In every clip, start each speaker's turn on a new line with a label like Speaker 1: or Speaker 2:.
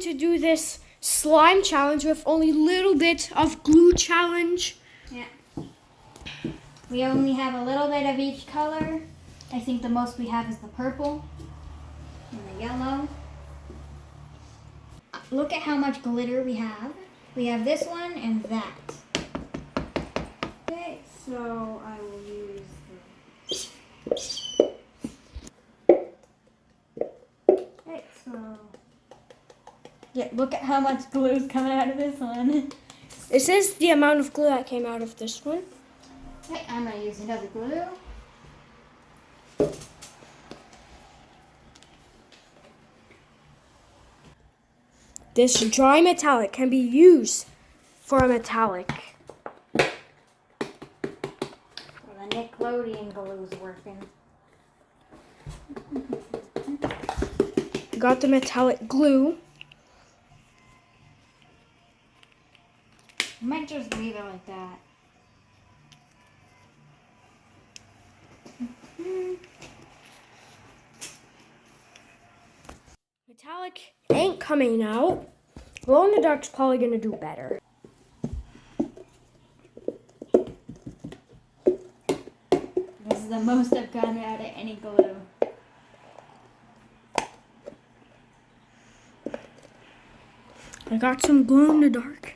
Speaker 1: to do this slime challenge with only little bit of glue challenge.
Speaker 2: Yeah. We only have a little bit of each color. I think the most we have is the purple and the yellow. Look at how much glitter we have. We have this one and that. Okay, so I will use okay, so yeah, look at how much glue is coming out of this one.
Speaker 1: This is the amount of glue that came out of this one.
Speaker 2: Okay, I'm gonna use another glue.
Speaker 1: This dry metallic can be used for a metallic.
Speaker 2: Well, the Nickelodeon glue is working.
Speaker 1: Got the metallic glue.
Speaker 2: I might just leave it like that.
Speaker 1: Metallic ain't coming out. Glow in the dark's probably gonna do better.
Speaker 2: This is the most I've gotten out of any glue.
Speaker 1: I got some glow in the dark.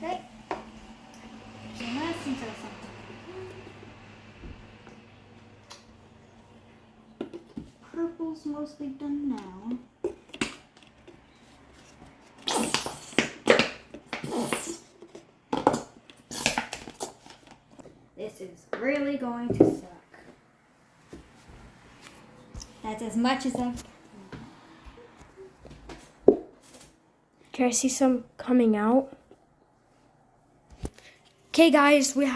Speaker 2: Okay. So let's into something. Purple's mostly done now. This is really going to suck. That's as much as I've.
Speaker 1: Can I see some coming out? Okay, guys, we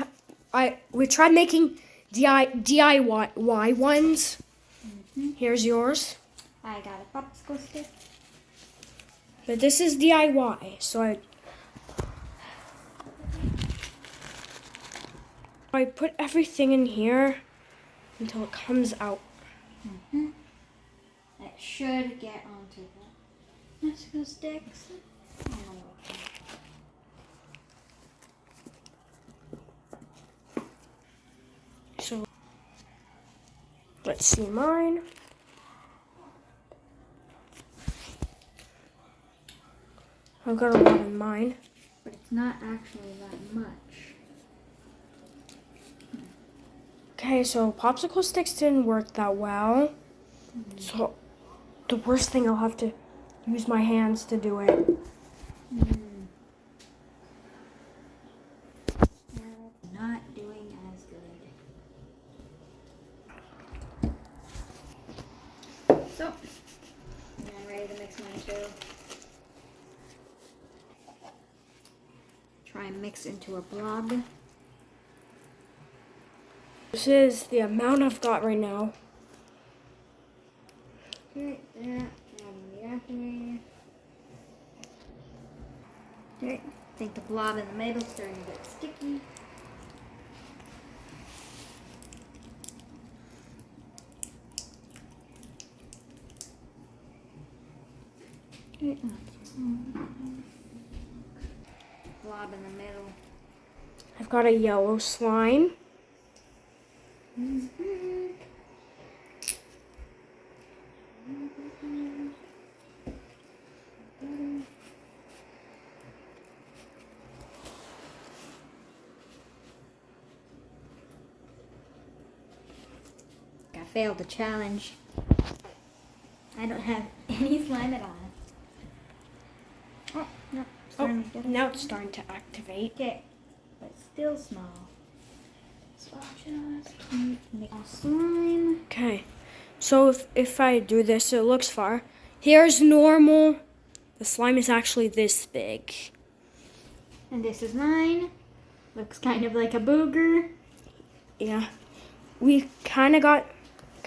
Speaker 1: tried making DIY ones. Here's yours.
Speaker 2: I got a popsicle stick.
Speaker 1: But this is DIY, so I put everything in here until it comes out.
Speaker 2: It should get onto the popsicle sticks.
Speaker 1: So let's see mine. I've got a lot in mine.
Speaker 2: But it's not actually that much.
Speaker 1: Okay, so popsicle sticks didn't work that well. So the worst thing, I'll have to use my hands to do it.
Speaker 2: Not doing as good. So, I'm ready to mix mine too. Try and mix into a blob.
Speaker 1: This is the amount I've got right now.
Speaker 2: Okay, that, adding the activator. Okay, I think the blob in the middle is starting to get sticky. Okay. Blob in the middle.
Speaker 1: I've got a yellow slime.
Speaker 2: I failed the challenge. I don't have any slime at all. Oh, no.
Speaker 1: Now it's starting to activate.
Speaker 2: Okay, but still small. So I'll just make a slime.
Speaker 1: Okay, so if I do this, it looks far. Here's normal. The slime is actually this big.
Speaker 2: And this is mine. Looks kind of like a booger.
Speaker 1: Yeah, we kind of got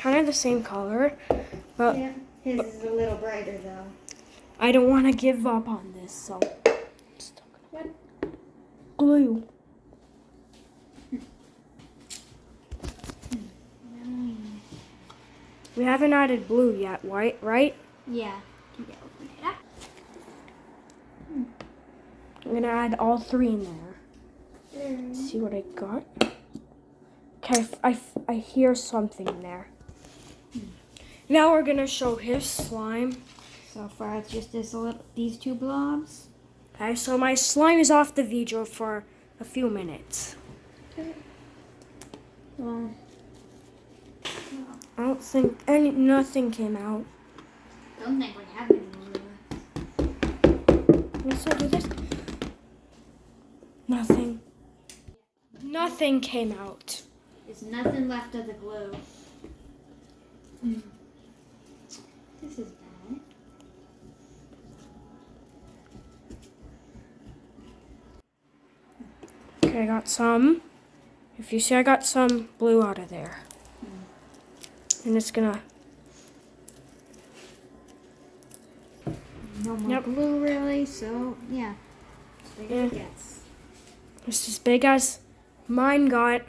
Speaker 1: the same color, but
Speaker 2: Yeah, his is a little brighter though.
Speaker 1: I don't want to give up on this, so I'm still gonna glue. We haven't added blue yet, right?
Speaker 2: Yeah. You can open it up.
Speaker 1: I'm gonna add all 3 in there. Let's see what I got. Okay, I hear something there. Now we're gonna show his slime.
Speaker 2: So far, it's just these 2 blobs.
Speaker 1: Okay, so my slime is off the video for a few minutes.
Speaker 2: Well,
Speaker 1: I don't think nothing came out.
Speaker 2: don't think we have any more.
Speaker 1: Let's do this. Nothing. Nothing came out.
Speaker 2: There's nothing left of the glue. This is bad.
Speaker 1: Okay, I got some. If you see, I got some blue out of there. And it's gonna...
Speaker 2: No more
Speaker 1: Yep.
Speaker 2: glue, really. So yeah, as big as it gets.
Speaker 1: It's as big as mine got.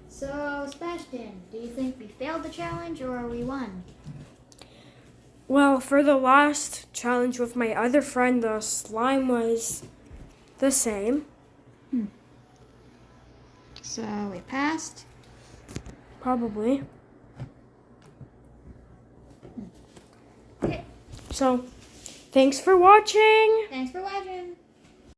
Speaker 2: So Sebastian, do you think we failed the challenge or we won?
Speaker 1: Well, for the last challenge with my other friend, the slime was the same.
Speaker 2: So we passed.
Speaker 1: Probably.
Speaker 2: Okay.
Speaker 1: So, thanks for watching.
Speaker 2: Thanks for watching.